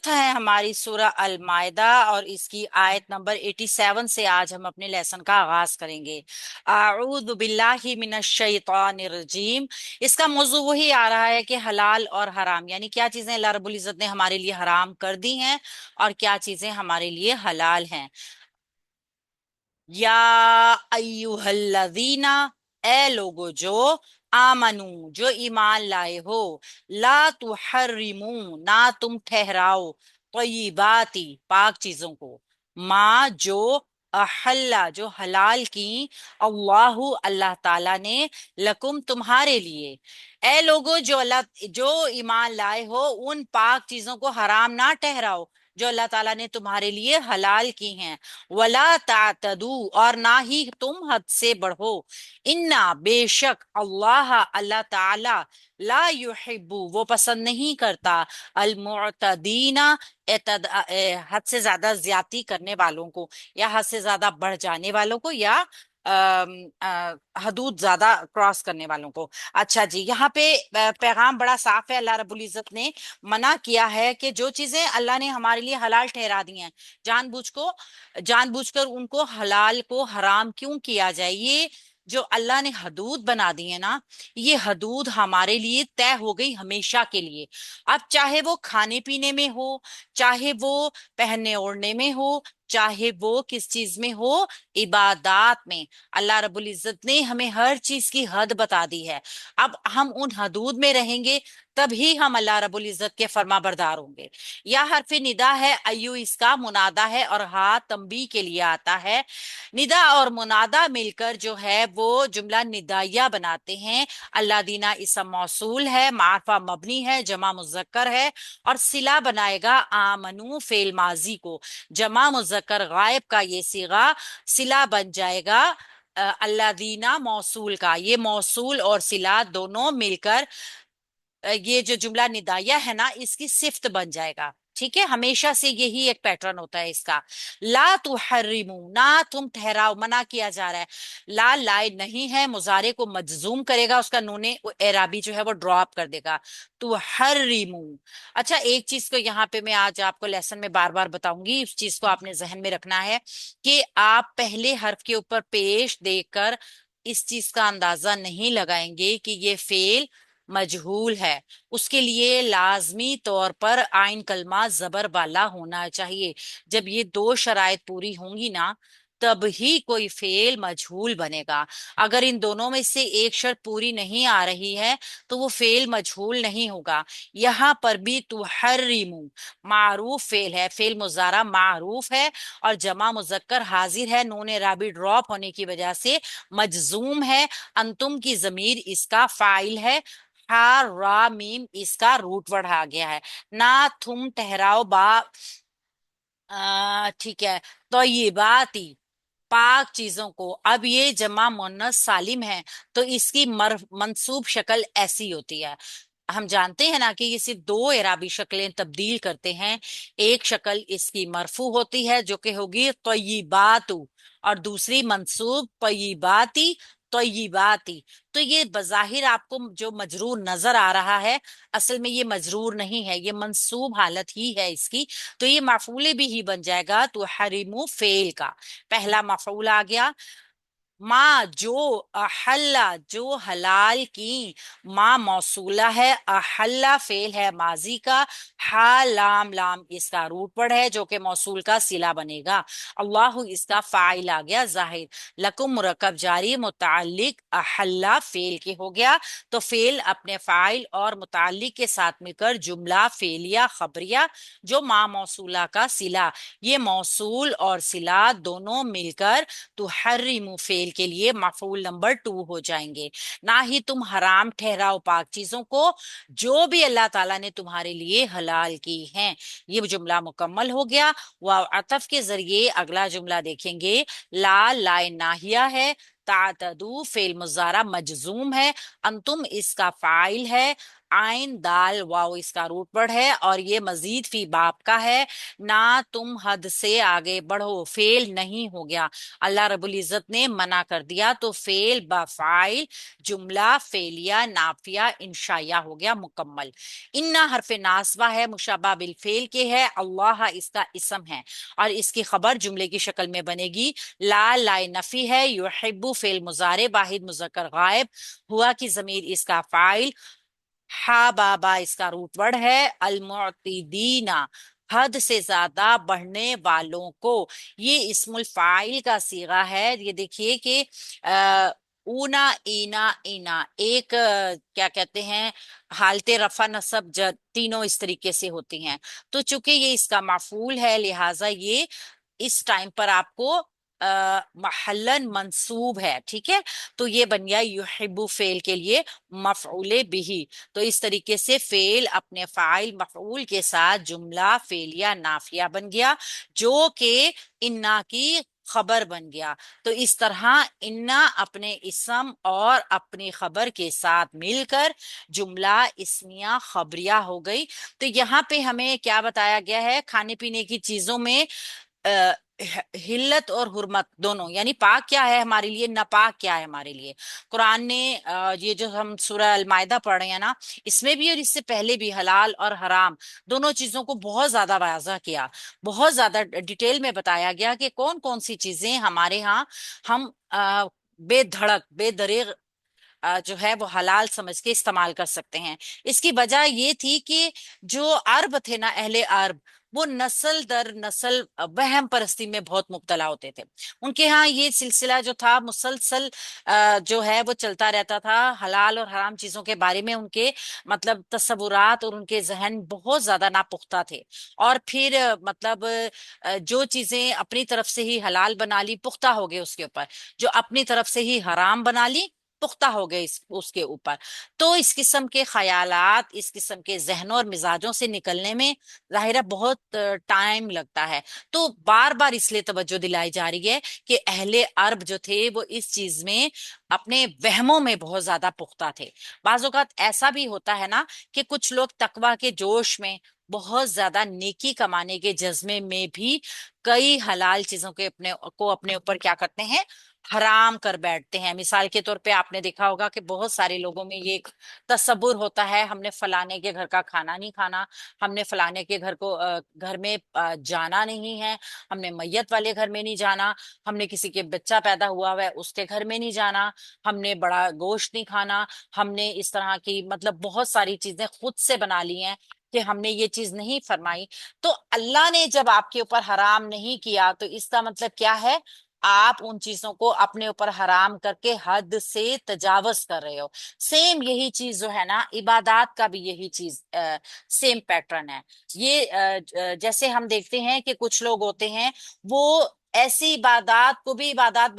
है हमारी सूरह अल माइदा और इसकी आयत नंबर 87 से आज हम अपने लेसन का आगाज करेंगे। आऊज़ु बिल्लाहि मिनश शैतानिर रजीम। इसका मौजू वही आ रहा है कि हलाल और हराम यानी क्या चीजें अल्लाह रब्बुल इज्जत ने हमारे लिए हराम कर दी हैं और क्या चीजें हमारे लिए हलाल हैं। या अय्युहल्लज़ीना, ए लोगो जो आमनू, जो ईमान लाए हो, ला तुहर्रिमू, ना तुम ठहराओ, तय्यिबाती, पाक चीजों को, माँ जो अहल्ला, जो हलाल की, अल्लाहु, अल्लाह ताला ने, लकुम, तुम्हारे लिए। ए लोगो जो अल्लाह, जो ईमान लाए हो, उन पाक चीजों को हराम ना ठहराओ जो अल्लाह ताला ने तुम्हारे लिए हलाल की हैं। वला तातदू, और ना ही तुम हद से बढ़ो। इन्ना, बेशक, अल्लाह, अल्लाह ताला, ला युहिब्बु, वो पसंद नहीं करता, अल मुअतदीना, हद से ज्यादा ज्यादती करने वालों को, या हद से ज्यादा बढ़ जाने वालों को, या हदूद ज्यादा क्रॉस करने वालों को। अच्छा जी, यहाँ पे पैगाम बड़ा साफ है। अल्लाह रब्बुल इज्जत ने मना किया है कि जो चीजें अल्लाह ने हमारे लिए हलाल ठहरा दी हैं, जानबूझकर उनको हलाल को हराम क्यों किया जाए। ये जो अल्लाह ने हदूद बना दी है ना, ये हदूद हमारे लिए तय हो गई हमेशा के लिए। अब चाहे वो खाने पीने में हो, चाहे वो पहनने ओढ़ने में हो, चाहे वो किस चीज में हो, इबादात में, अल्लाह रब्बुल इज्जत ने हमें हर चीज की हद बता दी है। अब हम उन हदूद में रहेंगे तभी हम अल्लाह रब्बुल इज्जत के फर्मा बरदार होंगे। या हरफ निदा है, अयु इसका मुनादा है, और हा तंबी के लिए आता है। निदा और मुनादा मिलकर जो है वो जुमला निदाइया बनाते हैं। अल्लाह दीना इसम मौसूल है, मारफा मबनी है, जमा मुजक्कर है, और सिला बनाएगा आमनू फेल माजी को। जमा मुजक्कर गायब का ये सिगा सिला बन जाएगा अल्लाह दीना मौसूल का। ये मौसूल और सिला दोनों मिलकर ये जो जुमला निदाया है ना, इसकी सिफ्त बन जाएगा। ठीक है, हमेशा से यही एक पैटर्न होता है इसका। ला तुहर्रिमू, ना तुम ठहराओ, मना किया जा रहा है। ला लाए नहीं है, मुजारे को मजजूम करेगा, उसका नूने एराबी जो है वो ड्रॉप कर देगा। तुहर्रिमू। अच्छा, एक चीज को यहाँ पे मैं आज आपको लेसन में बार बार बताऊंगी, इस चीज को आपने जहन में रखना है कि आप पहले हर्फ के ऊपर पेश देकर इस चीज का अंदाजा नहीं लगाएंगे कि ये फेल मजहूल है। उसके लिए लाजमी तौर पर आइन कलमा जबर वाला होना चाहिए। जब ये दो शराइत पूरी होंगी ना, तब ही कोई फेल मजहूल बनेगा। अगर इन दोनों में से एक शर्त पूरी नहीं आ रही है तो वो फेल मजहूल नहीं होगा। यहाँ पर भी तुहर्रिमू मारूफ फेल है, फेल मुजारा मारूफ है, और जमा मुजक्कर हाजिर है, नून राबी ड्रॉप होने की वजह से मजजूम है। अंतुम की जमीर इसका फाइल है। हा रा मीम इसका रूट वर्ड आ गया है। ना तुम ठहराओ बा, ठीक है। तो ये बात ही पाक चीजों को, अब ये जमा मुन्नस सालिम है तो इसकी मंसूब शक्ल ऐसी होती है। हम जानते हैं ना कि ये सिर्फ दो एराबी शक्लें तब्दील करते हैं। एक शक्ल इसकी मरफू होती है जो कि होगी तय्यिबातु, और दूसरी मंसूब तय्यिबाती, तय्यिबाती। तो ये बजाहिर आपको जो मजरूर नजर आ रहा है, असल में ये मजरूर नहीं है, ये मंसूब हालत ही है इसकी। तो ये माफूले भी ही बन जाएगा। तो हरीमू फेल का पहला मफऊल आ गया। माँ जो अहल्ला, जो हलाल की, माँ मौसूला है, अहल्ला फेल है माजी का, हा लाम लाम इसका रूट वर्ड है जो कि मौसूल का सिला बनेगा। अल्लाह इसका फाइल आ गया जाहिर। लकुम मुरकब जारी मुतालिक अहल्ला फेल के हो गया। तो फेल अपने फाइल और मुतालिक के साथ मिलकर जुमला फेलिया खबरिया, जो माँ मौसूला का सिला, ये मौसूल और सिला दोनों मिलकर तुहर्रिमु फेल के लिए मफूल नंबर 2 हो जाएंगे। ना ही तुम हराम ठहराओ पाक चीजों को जो भी अल्लाह ताला ने तुम्हारे लिए हलाल की हैं। ये जुमला मुकम्मल हो गया। वाव अतफ के जरिए अगला जुमला देखेंगे। ला लाए नाहिया है, तातदू फेल मुजारा मजजूम है, अंतुम इसका फाइल है, आइन दाल वाओ इसका रूट वर्ड है, और ये मजीद फी बाप का है। ना तुम हद से आगे बढ़ो, फेल नहीं हो गया, अल्लाह रब्बुल इज्जत ने मना कर दिया, तो फेल बफाइल जुमला फेलिया नाफिया इंशाया हो गया मुकम्मल। इन्ना हरफ नासबा है, मुशब्बा बिल फेल के है, अल्लाह इसका इसम है और इसकी खबर जुमले की शक्ल में बनेगी। ला लाए नफी है, युहिब्बु फेल मुजारे वाहिद मुजक्कर गायब, हुआ की जमीर इसका फाइल, हा बाबा इसका रूट वर्ड है, अलमुअतिदीना हद से ज्यादा बढ़ने वालों को, ये इस्मुल फाइल का सीगा है। ये देखिए कि ऊना ईना इना एक क्या कहते हैं, हालते रफा नसब तीनों इस तरीके से होती हैं। तो चूंकि ये इसका माफूल है, लिहाजा ये इस टाइम पर आपको महल्लन मंसूब है, ठीक है। तो ये बन गया युहिब्बु फेल के लिए मफऊले बिही। तो इस तरीके से फेल अपने फाइल मफऊल के साथ जुमला फेलिया नाफिया बन गया, जो कि इन्ना की खबर बन गया। तो इस तरह इन्ना अपने इसम और अपनी खबर के साथ मिलकर जुमला इस्मिया खबरिया हो गई। तो यहाँ पे हमें क्या बताया गया है, खाने पीने की चीजों में अ, हिल्लत और हुर्मत दोनों, यानी पाक क्या है हमारे लिए, नापाक क्या है हमारे लिए। कुरान ने ये जो हम सूरह अल माइदा पढ़ रहे हैं ना, इसमें भी और इससे पहले भी हलाल और हराम दोनों चीजों को बहुत ज्यादा वाज़ा किया, बहुत ज्यादा डिटेल में बताया गया कि कौन कौन सी चीजें हमारे यहाँ हम बेधड़क बेदरेग जो है वो हलाल समझ के इस्तेमाल कर सकते हैं। इसकी वजह ये थी कि जो अरब थे ना, अहले अरब, वो नस्ल दर नस्ल वहम परस्ती में बहुत मुब्तला होते थे। उनके यहाँ ये सिलसिला जो था मुसलसल जो है वो चलता रहता था। हलाल और हराम चीजों के बारे में उनके मतलब तस्वुरात और उनके जहन बहुत ज्यादा नापुख्ता थे। और फिर मतलब जो चीजें अपनी तरफ से ही हलाल बना ली, पुख्ता हो गए उसके ऊपर, जो अपनी तरफ से ही हराम बना ली, पुख्ता हो गए उसके ऊपर। तो इस किस्म के ख्यालात, इस किस्म के जहनों और मिजाजों से निकलने में जाहिर है बहुत टाइम लगता है। तो बार बार इसलिए तवज्जो दिलाई जा रही है कि अहले अरब जो थे वो इस चीज में अपने वहमों में बहुत ज्यादा पुख्ता थे। बाज़ औक़ात ऐसा भी होता है ना कि कुछ लोग तकवा के जोश में, बहुत ज्यादा नेकी कमाने के जज्बे में भी कई हलाल चीजों के अपने ऊपर क्या करते हैं, हराम कर बैठते हैं। मिसाल के तौर पे आपने देखा होगा कि बहुत सारे लोगों में ये एक तसव्वुर होता है, हमने फलाने के घर का खाना नहीं खाना, हमने फलाने के घर में जाना नहीं है, हमने मैयत वाले घर में नहीं जाना, हमने किसी के बच्चा पैदा हुआ हुआ है उसके घर में नहीं जाना, हमने बड़ा गोश्त नहीं खाना, हमने इस तरह की मतलब बहुत सारी चीजें खुद से बना ली हैं कि हमने ये चीज नहीं फरमाई। तो अल्लाह ने जब आपके ऊपर हराम नहीं किया, तो इसका मतलब क्या है, आप उन चीजों को अपने ऊपर हराम करके हद से तजावज कर रहे हो। सेम यही चीज जो है ना, इबादत का भी यही चीज सेम पैटर्न है। ये जैसे हम देखते हैं कि कुछ लोग होते हैं वो ऐसी इबादत को भी इबादत